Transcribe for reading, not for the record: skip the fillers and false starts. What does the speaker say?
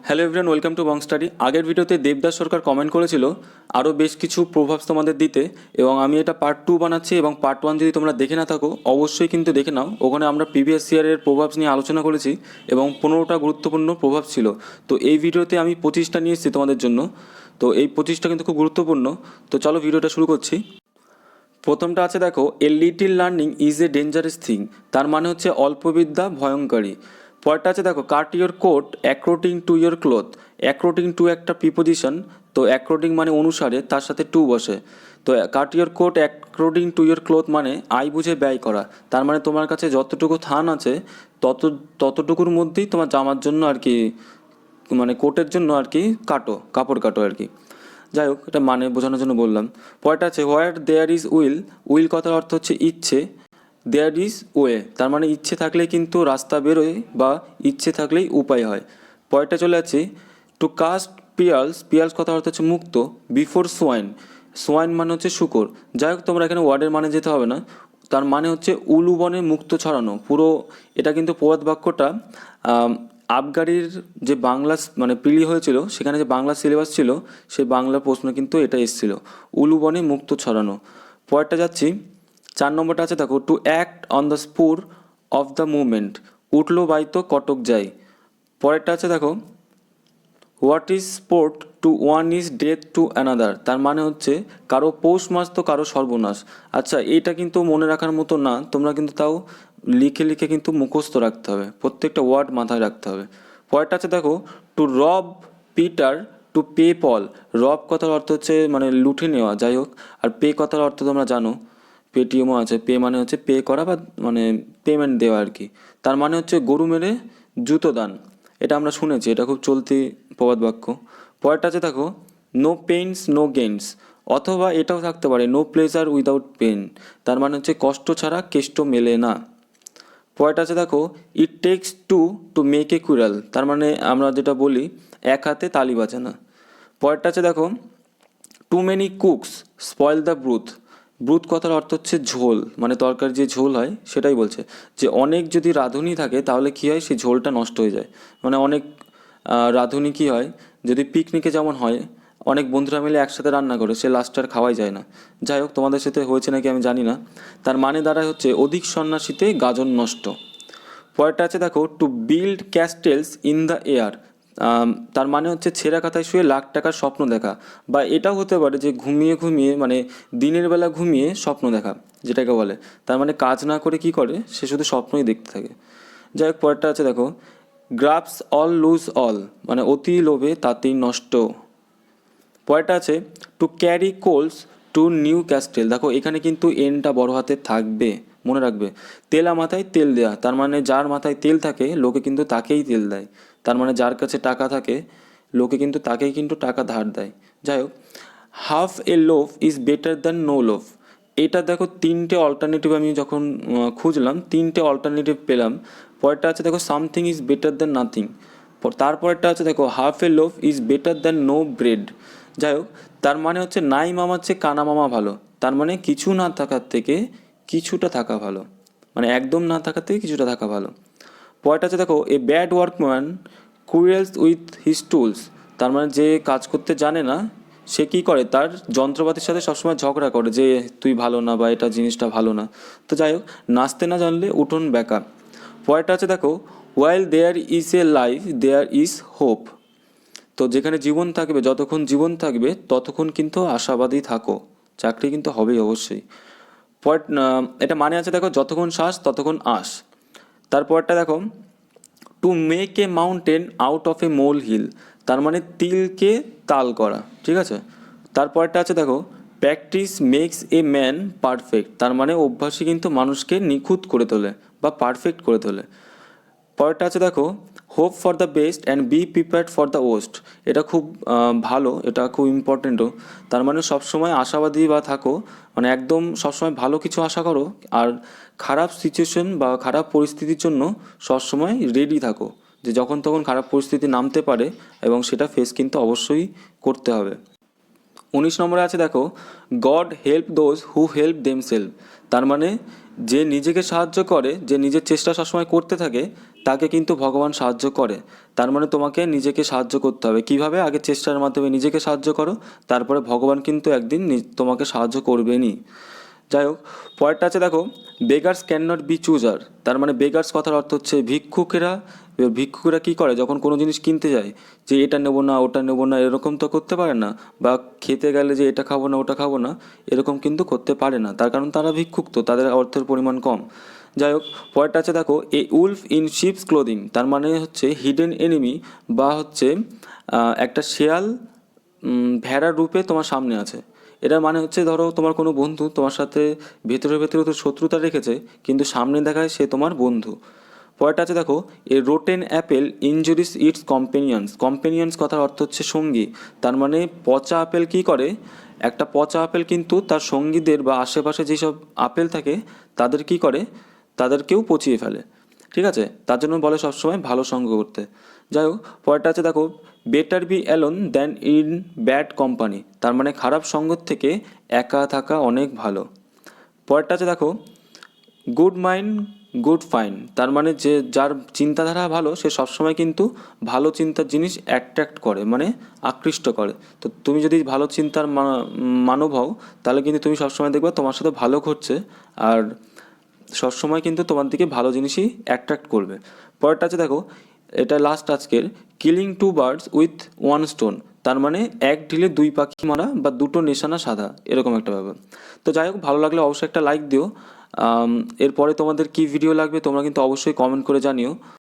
Hello everyone, welcome to Bong study. আগের ভিডিওতে দেবদাস সরকার comment করেছিল আরও বেশ কিছু প্রভাব তোমাদের দিতে, এবং আমি এটা পার্ট 2 বানাচ্ছি। এবং পার্ট 1 যদি তোমরা দেখে না থাকো অবশ্যই কিন্তু দেখে নাও। ওখানে আমরা প্রিভিয়াস ইয়ারের প্রভাব নিয়ে আলোচনা করেছি এবং 15টা গুরুত্বপূর্ণ প্রভাব ছিল। তো এই ভিডিওতে আমি 25টা নিয়ে এসেছি তোমাদের জন্য। তো এই 25টা কিন্তু খুব গুরুত্বপূর্ণ। তো চলো ভিডিওটা শুরু করছি। প্রথমটা আছে দেখো, a little learning is a dangerous thing. তার মানে হচ্ছে অল্পবিদ্যা ভয়ঙ্করী। পরেরটা আছে দেখো, cut your coat according to your cloth. According to একটা প্রিপোজিশন, তো অ্যাকর্ডিং মানে অনুসারে, তার সাথে টু বসে। তো cut your coat according to your cloth মানে আয় বুঝে ব্যয় করা। তার মানে তোমার কাছে যতটুকু থান আছে ততটুকুর মধ্যেই তোমার জামার জন্য আর কি, মানে কোটের জন্য আর কি কাপড় কাটো আর কি। যাই হোক, এটা মানে বোঝানোর জন্য বললাম। পরেরটা আছে, হোয়ার দেয়ার ইজ উইল। উইল কথার অর্থ হচ্ছে ইচ্ছে, দেয়ার ইজ ওয়ে, তার মানে ইচ্ছে থাকলেই কিন্তু রাস্তা বেরোয় বা ইচ্ছে থাকলেই উপায় হয়। পরেরটা চলে যাচ্ছে, টু কাস্ট পিয়ালস। পিয়ালস কথার অর্থ হচ্ছে মুক্ত, বিফোর সোয়াইন। সোয়াইন মানে হচ্ছে শূকর। যাই হোক, তোমরা এখানে ওয়ার্ডের মানে যেতে হবে না। তার মানে হচ্ছে উলুবনে মুক্ত ছড়ানো। পুরো এটা কিন্তু প্রবাদ বাক্যটা আবগারির যে বাংলা মানে প্রিলি হয়েছিল, সেখানে যে বাংলা সিলেবাস ছিল সেই বাংলা প্রশ্ন কিন্তু এটা এসেছিল, উলুবনে মুক্ত ছড়ানো। পরেরটা যাচ্ছি, 4 নম্বরটা আছে দেখো, to act on the spur of the movement. উঠলো বাইতো কটক যাই। পরেরটা আছে দেখো, what is sport to one is death to another. তার মানে হচ্ছে কারো পৌষ মাস তো কারো সর্বনাশ। আচ্ছা, এইটা কিন্তু মনে রাখার মতো না, তোমরা কিন্তু তাও লিখে লিখে কিন্তু মুখস্থ রাখতে হবে, প্রত্যেকটা ওয়ার্ড মাথায় রাখতে হবে। পরেরটা আছে দেখো, টু রব পিটার টু পে পল। রব কথার অর্থ হচ্ছে মানে লুটে নেওয়া, যাই হোক। আর পে কথার অর্থ তোমরা জানো, পেটিএমও আছে। পে মানে হচ্ছে পে করা বা মানে পেমেন্ট দেওয়া আর কি। তার মানে হচ্ছে গরু মেরে জুতো দান। এটা আমরা শুনেছি, এটা খুব চলতি প্রবাদ বাক্য। পরেরটা আছে দেখো, নো পেইনস নো গেইনস। অথবা এটাও থাকতে পারে, নো প্লেজার উইদাউট পেন। তার মানে হচ্ছে কষ্ট ছাড়া কেষ্ট মেলে না। পরেরটা আছে দেখো, it takes two to make a quarrel. তার মানে আমরা যেটা বলি, এক হাতে তালি বাজে না। পরেরটা আছে দেখো, too many cooks spoil the broth. Broth কথার অর্থ হচ্ছে ঝোল, মানে তরকারি যে ঝোল হয় সেটাই বলছে, যে অনেক যদি রাঁধুনি থাকে তাহলে কী হয়, সেই ঝোলটা নষ্ট হয়ে যায়। মানে অনেক রাঁধুনি কী হয়, যদি পিকনিকে যেমন হয় অনেক বন্ধুরা মিলে একসাথে রান্না করে, সে লাস্ট আর খাওয়াই যায় না। যাই হোক, তোমাদের সাথে হয়েছে নাকি আমি জানি না। তার মানে দ্বারা হচ্ছে অধিক সন্ন্যাসীতে গাজন নষ্ট। পরেরটা আছে দেখো, to build castles in the air. তার মানে হচ্ছে ছেঁড়া কাথায় শুয়ে লাখ টাকার স্বপ্ন দেখা। বা এটাও হতে পারে যে ঘুমিয়ে ঘুমিয়ে, মানে দিনের বেলা ঘুমিয়ে স্বপ্ন দেখা যেটাকে বলে। তার মানে কাজ না করে কি করে, সে শুধু স্বপ্নই দেখতে থাকে। যাই হোক, পরেরটা আছে দেখো, গ্রাফস অল লুজ অল, মানে অতি লোভে তাতেই নষ্ট। পরেরটা আছে, to carry coals to Newcastle. দেখো এখানে কিন্তু এনটা বড় হাতে থাকবে, মনে রাখবে। তেলা মাথায় তেল দেয়া, তার মানে যার মাথায় তেল থাকে লোকে কিন্তু তাকেই তেল দেয়। তার মানে যার কাছে টাকা থাকে লোকে কিন্তু তাকেই কিন্তু টাকা ধার দেয়। যাই হোক, half a loaf is better than no loaf. এটা দেখো তিনটে অল্টারনেটিভ আমি যখন খুঁজলাম, তিনটে অল্টারনেটিভ পেলাম। পরেরটা আছে দেখো, something is better than nothing. তারপরেরটা আছে দেখো, half a loaf is better than no bread. যাই হোক, তার মানে হচ্ছে নাই মামার চেয়ে কানা মামা ভালো। তার মানে কিছু না থাকার থেকে কিছুটা থাকা ভালো, মানে একদম না থাকার থেকে কিছুটা থাকা ভালো। পরেরটা আছে দেখো, a bad workman quarrels with his tools. তার মানে যে কাজ করতে জানে না সে কী করে, তার যন্ত্রপাতির সাথে সবসময় ঝগড়া করে যে তুই ভালো না বা এটা জিনিসটা ভালো না। তো যাই হোক, নাচতে না জানলে উঠোন বেঁকা। পরেরটা আছে দেখো, while there is a life there is hope. তো যেখানে জীবন থাকবে, যতক্ষণ জীবন থাকবে ততক্ষণ কিন্তু আশাবাদী থাকো, চাকরি কিন্তু হবেই অবশ্যই। পয়েন্ট, এটা মানে আছে দেখো, যতক্ষণ শ্বাস ততক্ষণ আস। তারপরটা দেখো, to make a mountain out of a molehill. তার মানে তিলকে তাল করা, ঠিক আছে। তারপরটা আছে দেখো, practice makes a man perfect. তার মানে অভ্যাসই কিন্তু মানুষকে নিখুঁত করে তোলে বা পারফেক্ট করে তোলে। পরেরটা আছে দেখো, hope for the best and be prepared for the West. এটা খুব ভালো, এটা খুব ইম্পর্টেন্টও। তার মানে সবসময় আশাবাদী বা থাকো, মানে একদম সবসময় ভালো কিছু আশা করো, আর খারাপ সিচুয়েশন বা খারাপ পরিস্থিতির জন্য সবসময় রেডি থাকো, যে যখন তখন খারাপ পরিস্থিতি নামতে পারে এবং সেটা ফেস কিন্তু অবশ্যই করতে হবে। 19 নম্বরে আছে দেখো, god help those who help themselves. তার মানে যে নিজেকে সাহায্য করে, যে নিজের চেষ্টা সবসময় করতে থাকে, তাকে কিন্তু ভগবান সাহায্য করে। তার মানে তোমাকে নিজেকে সাহায্য করতে হবে। কিভাবে? আগে চেষ্টার মাধ্যমে নিজেকে সাহায্য করো, তারপরে ভগবান কিন্তু একদিন তোমাকে সাহায্য করবেনই। যাই হোক, পরেরটা আছে দেখো, beggars can not be chooser. তার মানে বেগার্স কথার অর্থ হচ্ছে ভিক্ষুকেরা। এবার ভিক্ষুকেরা কী করে যখন কোনো জিনিস কিনতে যায়, যে এটা নেবো না ওটা নেবো না এরকম তো করতে পারে না, বা খেতে গেলে যে এটা খাবো না ওটা খাবো না এরকম কিন্তু করতে পারে না, তার কারণ তারা ভিক্ষুক, তো তাদের অর্থের পরিমাণ কম। যাই হোক, পরেরটা আছে দেখো, a wolf in ships clothing. তার মানে হচ্ছে হিডেন এনিমি, বা হচ্ছে একটা শেয়াল ভেড়ার রূপে তোমার সামনে আছে। এটার মানে হচ্ছে ধরো তোমার কোনো বন্ধু তোমার সাথে ভেতরে ভেতরে তো শত্রুতা রেখেছে, কিন্তু সামনে দেখায় সে তোমার বন্ধু। পরেরটা আছে দেখো, a rotten apple injures its companions. Companions কথার অর্থ হচ্ছে সঙ্গী। তার মানে পচা আপেল কী করে, একটা পচা আপেল কিন্তু তার সঙ্গীদের বা আশেপাশে যেসব আপেল থাকে তাদের কী করে, তাদেরকেও পচিয়ে ফেলে। ঠিক আছে, তার জন্য বলে সবসময় ভালো সঙ্গ করতে। যাই হোক, পরেরটা আছে দেখো, better be alone than in bad company. তার মানে খারাপ সঙ্গত থেকে একা থাকা অনেক ভালো। পরেরটা আছে দেখো, গুড মাইন্ড গুড ফাইন। তার মানে যে যার চিন্তাধারা ভালো সে সবসময় কিন্তু ভালো চিন্তার জিনিস অ্যাট্রাক্ট করে, মানে আকৃষ্ট করে। তো তুমি যদি ভালো চিন্তার মানব হও, তাহলে কিন্তু তুমি সবসময় দেখবে তোমার সাথে ভালো ঘটছে, আর সবসময় কিন্তু তোমার দিকে ভালো জিনিসই অ্যাট্রাক্ট করবে। পরেরটা আছে দেখো, এটা লাস্ট আজকের, killing two birds with one stone. তার মানে এক ঢিলে দুই পাখি মারা, বা দুটো নিশানা সাধা, এরকম একটা ব্যাপার। তো যাই হোক, ভালো লাগলে অবশ্যই একটা লাইক দিও। এরপরে তোমাদের কি ভিডিও লাগবে তোমরা কিন্তু অবশ্যই কমেন্ট করে জানিও।